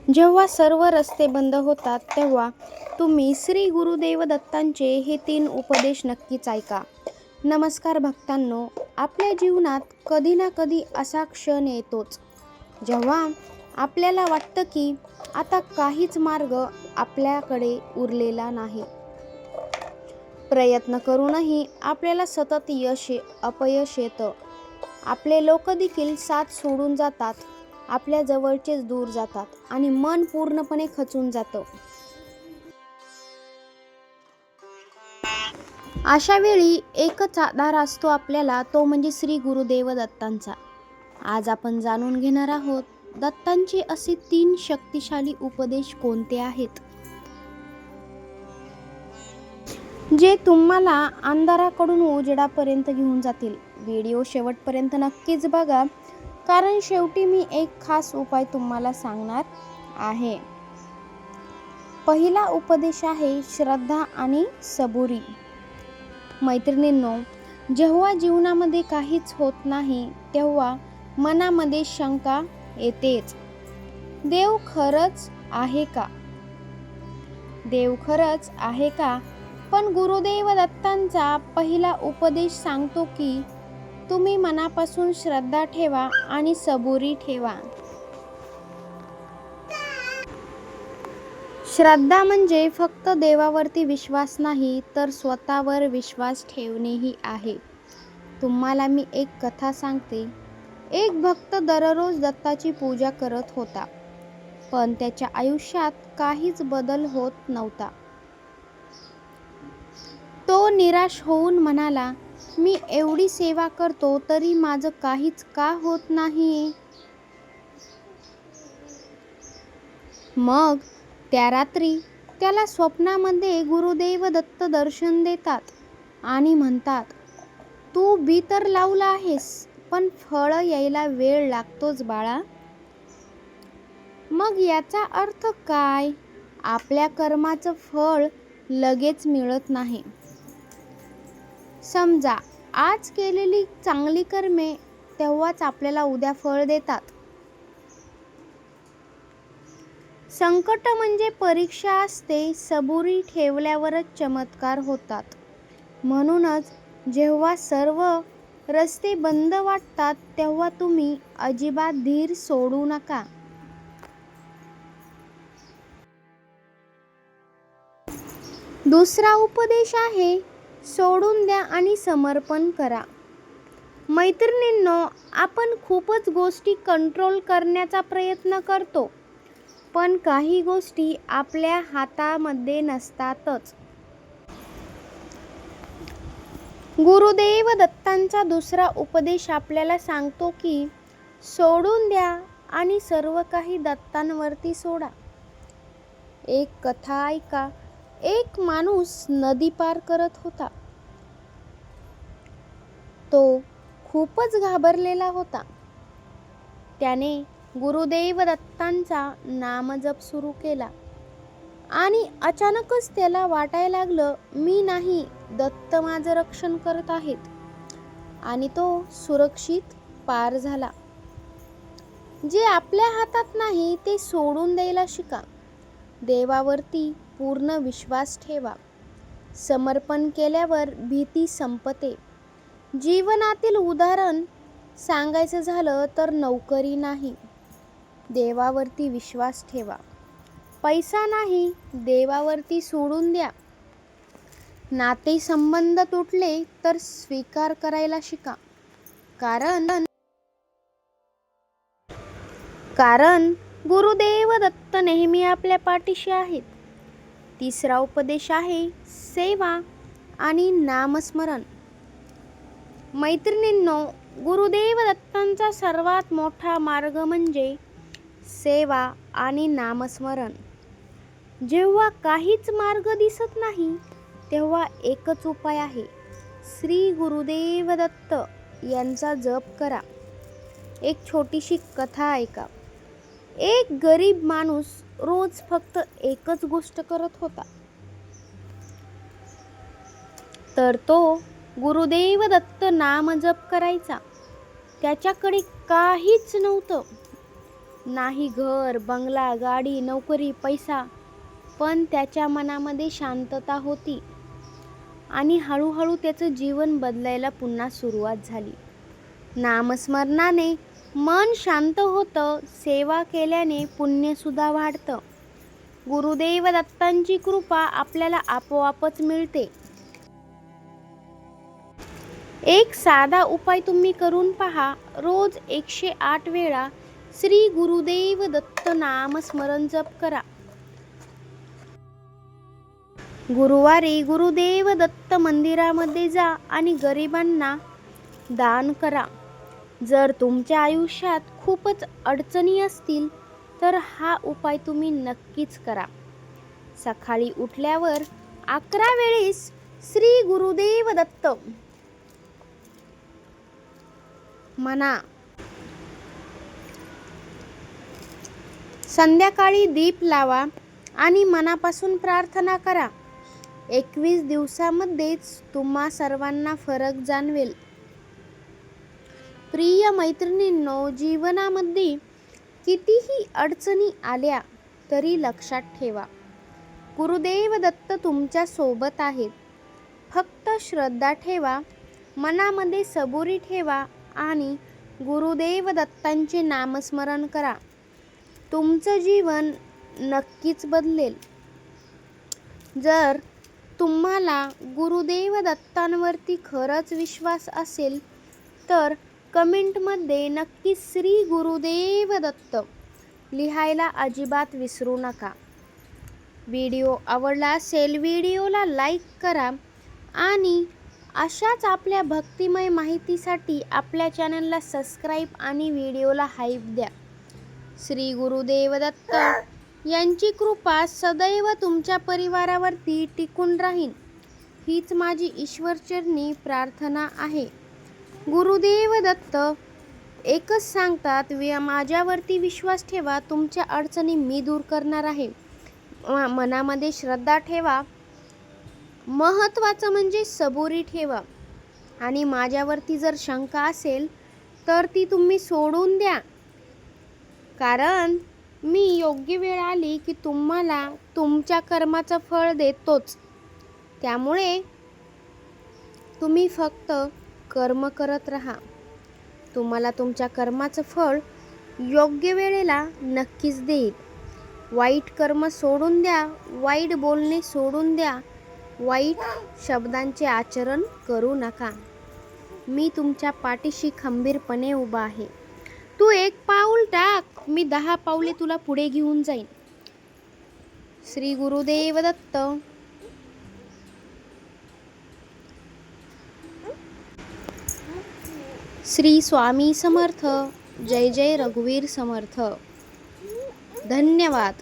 जेव्हा सर्व रस्ते बंद होतात तेव्हा तुम्ही श्री गुरुदेव दत्तांचे हे 3 उपदेश नक्कीच ऐका. नमस्कार भक्तांनो, आपल्या जीवनात कधी ना कधी असा क्षण येतोच जेव्हा आपल्याला वाटतं की आता काहीच मार्ग आपल्याकडे उरलेला नाही. प्रयत्न करूनही आपल्याला सतत अपयश येतं. आपले लोक देखील साथ सोडून जातात, आपल्या जवळचेच दूर जातात आणि मन पूर्णपणे खचून जातं. अशा वेळी एकच आधार असतो आपल्याला, तो म्हणजे श्री गुरुदेव दत्तांचा. आज आपण जाणून घेणार आहोत दत्तांचे असे 3 शक्तिशाली उपदेश कोणते आहेत, जे तुम्हाला अंधाराकडून उजेडापर्यंत घेऊन जातील. व्हिडिओ शेवटपर्यंत नक्कीच बघा, कारण शेवटी मी एक खास उपाय तुम्हाला सांगणार आहे. पहिला उपदेश आहे श्रद्धा आणि सबुरी. मैत्रिणींनो, जेव्हा जीवनामध्ये काहीच होत नाही तेव्हा मनामध्ये शंका येतेच. देव खरंच आहे का? देव खरंच आहे का? पण गुरुदेव दत्तांचा पहिला उपदेश सांगतो की तुम्ही मनापासून श्रद्धा ठेवा आणि सबुरी ठेवा. श्रद्धा म्हणजे फक्त देवावरती विश्वास नाही, तर स्वतःवर विश्वास ठेवणेही आहे. तुम्हाला मी एक कथा सांगते. एक भक्त दररोज दत्ताची पूजा करत होता, पण त्याच्या आयुष्यात काहीच बदल होत नव्हता. तो निराश होऊन म्हणाला, मी एवढी सेवा करतो तरी माझं काहीच का होत नाही? मग त्या रात्री त्याला स्वप्नामध्ये गुरुदेव दत्त दर्शन देतात आणि म्हणतात, तू बी तर लावला आहेस, पण फळ यायला वेळ लागतोच बाळा. मग याचा अर्थ काय? आपल्या कर्माचं फळ लगेच मिळत नाही. समजा आज केलेली चांगली कर्मे तेव्हाच आपल्याला उद्या फळ देतात. संकट म्हणजे परीक्षा असते, सबुरी ठेवल्यावरच चमत्कार होतात. म्हणूनच जेव्हा सर्व रस्ते बंद वाटतात तेव्हा तुम्ही अजिबात धीर सोडू नका. दुसरा उपदेश आहे सोडून द्या आणि समर्पण करा. मैत्रिणींनो, आपण खूपच गोष्टी कंट्रोल करण्याचा प्रयत्न करतो, पण काही गोष्टी आपल्या हातामध्ये नसतातच. गुरुदेव दत्तांचा दुसरा उपदेश आपल्याला सांगतो की सोडून द्या आणि सर्व काही दत्तांवरती सोडा. एक कथा ऐका. एक माणूस नदी पार करत होता. तो खूपच घाबरलेला होता. त्याने गुरुदेव दत्तांचा नामजप सुरू केला आणि अचानकच त्याला वाटायला लागलं, मी नाही, दत्त माझं रक्षण करत आहेत. आणि तो सुरक्षित पार झाला. जे आपल्या हातात नाही ते सोडून द्यायला शिका. देवावरती पूर्ण विश्वास ठेवा. समर्पण केल्यावर भीती संपते. जीवनातील उदाहरण सांगायचं झालं तर नोकरी नाही, देवावरती विश्वास ठेवा. पैसा नाही, देवावरती सोडून द्या. नाते संबंध तुटले तर स्वीकार करायला शिका, कारण गुरुदेव दत्त नेहमी आपल्या पाठीशी आहेत. तिसरा उपदेश आहे सेवा आणि नामस्मरण. मैत्रिणींनो, गुरुदेव दत्तांचा सर्वात मोठा मार्ग म्हणजे सेवा आणि नामस्मरण. जेव्हा काहीच मार्ग दिसत नाही तेव्हा एकच उपाय आहे, श्री गुरुदेव दत्त यांचा जप करा. एक छोटीशी कथा ऐका. एक गरीब माणूस रोज फक्त एकच गोष्ट करत होता, तर तो गुरुदेव दत्त नामजप करायचा. त्याच्याकडे काहीच नव्हतं, नाही घर, बंगला, गाडी, नोकरी, पैसा, पण त्याच्या मनामध्ये शांतता होती. आणि हळूहळू त्याचं जीवन बदलायला पुन्हा सुरुवात झाली. नामस्मरणाने मन शांत होतं, सेवा केल्याने पुण्यसुद्धा वाढतं. गुरुदेव दत्तांची कृपा आपल्याला आपोआपच मिळते. एक साधा उपाय तुम्ही करून पहा. रोज 108 वेळा श्री गुरुदेव दत्त नामस्मरण जप करा. गुरुवारी गुरुदेव दत्त मंदिरामध्ये जा आणि गरिबांना दान करा. जर तुमच्या आयुष्यात खूपच अडचणी असतील तर हा उपाय तुम्ही नक्कीच करा. सकाळी उठल्यावर 11 वेळेस श्री गुरुदेव दत्त म्हणा. संध्याकाळी दीप लावा आणि मनापासून प्रार्थना करा. 21 दिवसामध्येच तुम्हा सर्वांना फरक जाणवेल. प्रिय मैत्रिणींनो, जीवनामध्ये कितीही अडचणी आल्या तरी लक्षात ठेवा, गुरुदेव दत्त तुमच्या सोबत आहेत. फक्त श्रद्धा ठेवा, मनामध्ये सबुरी ठेवा आणि गुरुदेव दत्तांचे नामस्मरण करा. तुमचं जीवन नक्कीच बदलेल. जर तुम्हाला गुरुदेव दत्तांवरती खरंच विश्वास असेल तर कमेंटमध्ये नक्की श्री गुरुदेव दत्त लिहायला अजिबात विसरू नका. व्हिडिओ आवडला असेल व्हिडिओला लाईक करा आणि अशाच आपल्या भक्तिमय माहितीसाठी आपल्या चॅनलला सबस्क्राईब आणि व्हिडिओला हाईप द्या. श्री गुरुदेव दत्त यांची कृपा सदैव तुमच्या परिवारावरती टिकून राहील, हीच माझी ईश्वरचरणी प्रार्थना आहे. गुरुदेव दत्त एकच सांगतात, माझ्यावरती विश्वास ठेवा, तुमच्या अडचणी मी दूर करणार आहे. मनामध्ये श्रद्धा ठेवा, महत्त्वाचं म्हणजे सबुरी ठेवा आणि माझ्यावरती जर शंका असेल तर ती तुम्ही सोडून द्या, कारण मी योग्य वेळ आली की तुम्हाला तुमच्या कर्माचं फळ देतोच. त्यामुळे तुम्ही फक्त कर्म करत राहा. तुम्हाला तुमच्या कर्माचं फळ योग्य वेळेला नक्कीच देईल. वाईट कर्म सोडून द्या, वाईट बोलणे सोडून द्या, वाईट शब्दांचे आचरण करू नका. मी तुमच्या पाठीशी खंबीरपणे उभा आहे. तू 1 पाऊल टाक, मी 10 पावले तुला पुढे घेऊन जाईन. श्री गुरुदेव दत्त. श्री स्वामी समर्थ. जय जय रघुवीर समर्थ. धन्यवाद.